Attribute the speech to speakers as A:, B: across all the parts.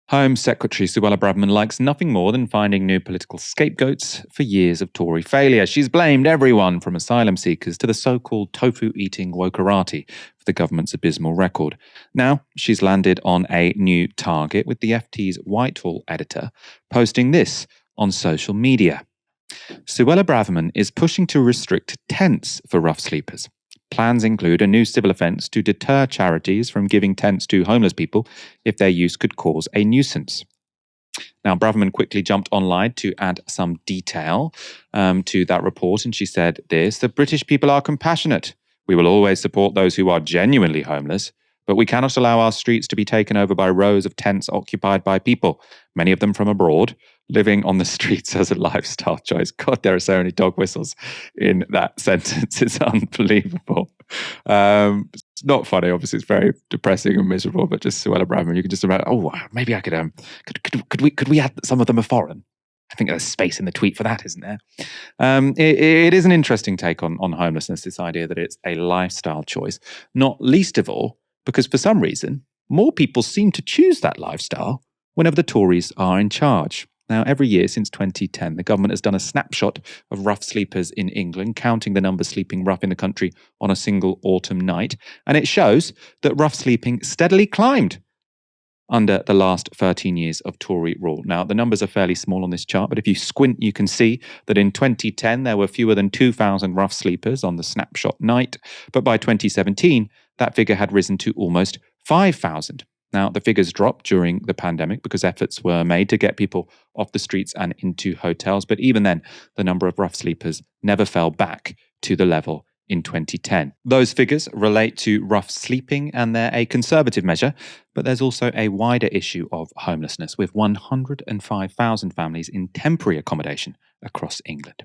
A: Home Secretary Suella Braverman likes nothing more than finding new political scapegoats for years of Tory failure. She's blamed everyone from asylum seekers to the so-called tofu-eating wokerati for the government's abysmal record. Now, she's landed on a new target, with the FT's Whitehall editor posting this on social media. Suella Braverman is pushing to restrict tents for rough sleepers. Plans include a new civil offence to deter charities from giving tents to homeless people if their use could cause a nuisance. Now, Braverman quickly jumped online to add some detail to that report, and she said this: the British people are compassionate. We will always support those who are genuinely homeless, but we cannot allow our streets to be taken over by rows of tents occupied by people, many of them from abroad, living on the streets as a lifestyle choice. God, there are so many dog whistles in that sentence. It's unbelievable. It's not funny, obviously. It's very depressing and miserable. But just Suella Braverman, you can just imagine. Oh, maybe I could we add some of them are foreign? I think there's space in the tweet for that, isn't there? It is an interesting take on homelessness. This idea that it's a lifestyle choice, not least of all because for some reason more people seem to choose that lifestyle whenever the Tories are in charge. Now, every year since 2010, the government has done a snapshot of rough sleepers in England, counting the numbers sleeping rough in the country on a single autumn night. And it shows that rough sleeping steadily climbed under the last 13 years of Tory rule. Now, the numbers are fairly small on this chart, but if you squint, you can see that in 2010, there were fewer than 2,000 rough sleepers on the snapshot night. But by 2017, that figure had risen to almost 5,000. Now, the figures dropped during the pandemic because efforts were made to get people off the streets and into hotels. But even then, the number of rough sleepers never fell back to the level in 2010. Those figures relate to rough sleeping, and they're a conservative measure, but there's also a wider issue of homelessness, with 105,000 families in temporary accommodation across England.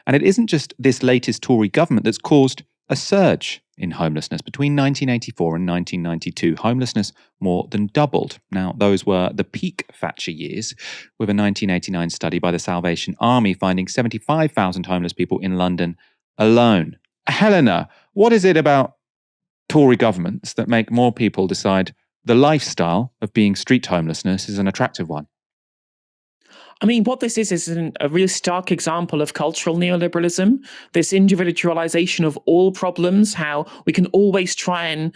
A: And it isn't just this latest Tory government that's caused a surge in homelessness. Between 1984 and 1992, homelessness more than doubled. Now, those were the peak Thatcher years, with a 1989 study by the Salvation Army finding 75,000 homeless people in London alone. Helena, what is it about Tory governments that make more people decide the lifestyle of being street homelessness is an attractive one?
B: I mean, what this is a real stark example of cultural neoliberalism, this individualization of all problems, how we can always try and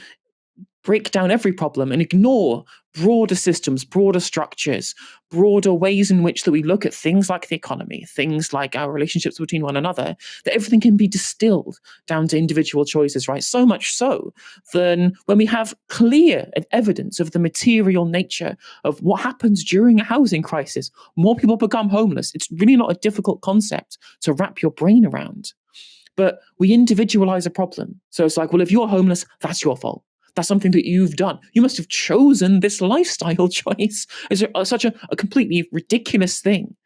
B: break down every problem and ignore broader systems, broader structures, broader ways in which that we look at things like the economy, things like our relationships between one another, that everything can be distilled down to individual choices, right? So much so that when we have clear evidence of the material nature of what happens during a housing crisis, more people become homeless. It's really not a difficult concept to wrap your brain around. But we individualize a problem. So it's like, well, if you're homeless, that's your fault. That's something that you've done. You must have chosen this lifestyle choice. It's such a completely ridiculous thing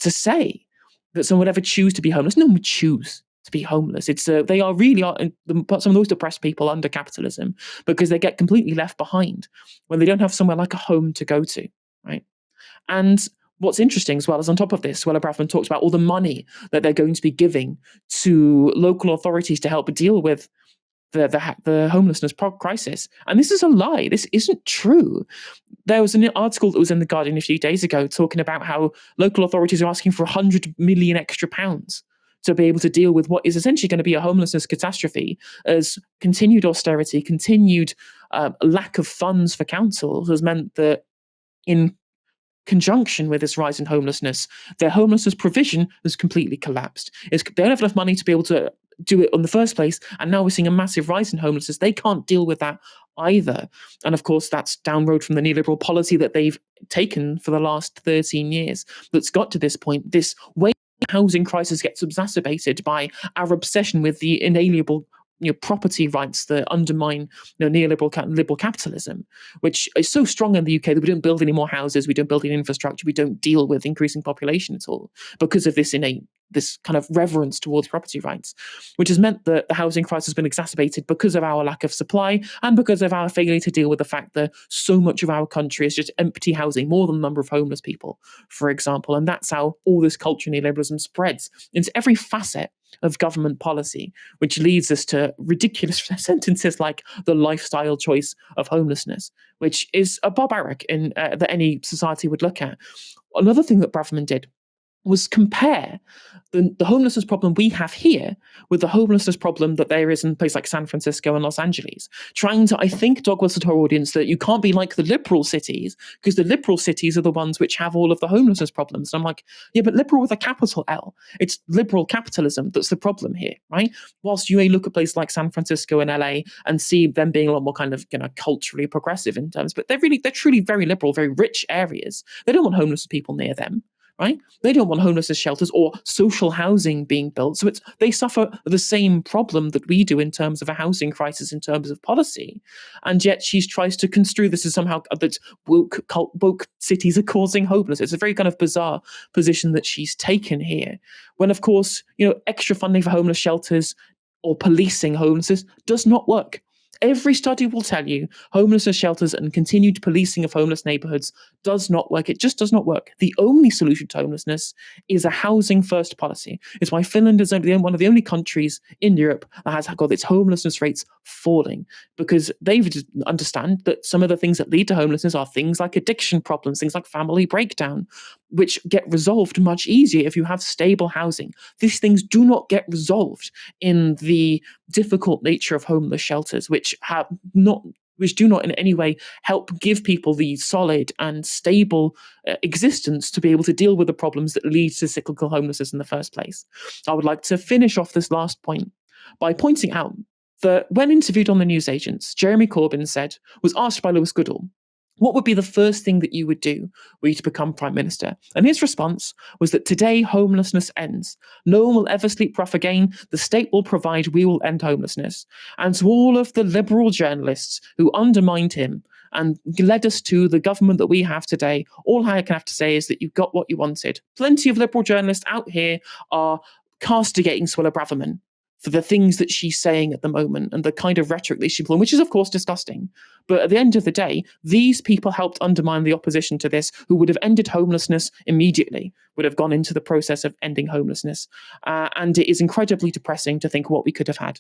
B: to say, that someone would ever choose to be homeless. No one would choose to be homeless. They are really some of the most depressed people under capitalism, because they get completely left behind when they don't have somewhere like a home to go to, right? And what's interesting as well is, on top of this, Suella Braverman talks about all the money that they're going to be giving to local authorities to help deal with the homelessness crisis. And this is a lie. This isn't true. There was an article that was in The Guardian a few days ago talking about how local authorities are asking for 100 million extra pounds to be able to deal with what is essentially going to be a homelessness catastrophe, as continued austerity, continued lack of funds for councils has meant that, in conjunction with this rise in homelessness, their homelessness provision has completely collapsed. They don't have enough money to be able to do it in the first place, and now we're seeing a massive rise in homelessness. They can't deal with that either. And of course, that's downroad from the neoliberal policy that they've taken for the last 13 years that's got to this point. This way housing crisis gets exacerbated by our obsession with the inalienable property rights that undermine neoliberal liberal capitalism, which is so strong in the UK that we don't build any more houses, we don't build any infrastructure, we don't deal with increasing population at all, because of this innate this kind of reverence towards property rights, which has meant that the housing crisis has been exacerbated because of our lack of supply and because of our failure to deal with the fact that so much of our country is just empty housing, more than the number of homeless people, for example. And that's how all this culture neoliberalism spreads into every facet of government policy, which leads us to ridiculous sentences like the lifestyle choice of homelessness, which is a barbaric that any society would look at. Another thing that Braverman did was compare the homelessness problem we have here with the homelessness problem that there is in places like San Francisco and Los Angeles, trying to, I think, dog whistle to our audience that you can't be like the liberal cities, because the liberal cities are the ones which have all of the homelessness problems. And I'm like, yeah, but liberal with a capital L. It's liberal capitalism that's the problem here, right? Whilst you may look at places like San Francisco and LA and see them being a lot more kind of, culturally progressive in terms, but they're truly very liberal, very rich areas. They don't want homeless people near them. Right? They don't want homelessness shelters or social housing being built. So they suffer the same problem that we do in terms of a housing crisis, in terms of policy. And yet she tries to construe this as somehow that woke cities are causing homelessness. It's a very kind of bizarre position that she's taken here. When, of course, extra funding for homeless shelters or policing homelessness does not work. Every study will tell you homelessness shelters and continued policing of homeless neighborhoods does not work. It just does not work. The only solution to homelessness is a housing first policy. It's why Finland is one of the only countries in Europe that has got its homelessness rates falling, because they understand that some of the things that lead to homelessness are things like addiction problems, things like family breakdown, which get resolved much easier if you have stable housing. These things do not get resolved in the difficult nature of homeless shelters, which do not in any way help give people the solid and stable existence to be able to deal with the problems that lead to cyclical homelessness in the first place. I would like to finish off this last point by pointing out that when interviewed on the newsagents, Jeremy Corbyn was asked by Lewis Goodall, what would be the first thing that you would do were you to become Prime Minister? And his response was that today homelessness ends. No one will ever sleep rough again. The state will provide, we will end homelessness. And to all of the liberal journalists who undermined him and led us to the government that we have today, all I can have to say is that you got what you wanted. Plenty of liberal journalists out here are castigating Suella Braverman for the things that she's saying at the moment and the kind of rhetoric that she's employing, which is, of course, disgusting. But at the end of the day, these people helped undermine the opposition to this, who would have ended homelessness immediately, would have gone into the process of ending homelessness. And it is incredibly depressing to think what we could have had.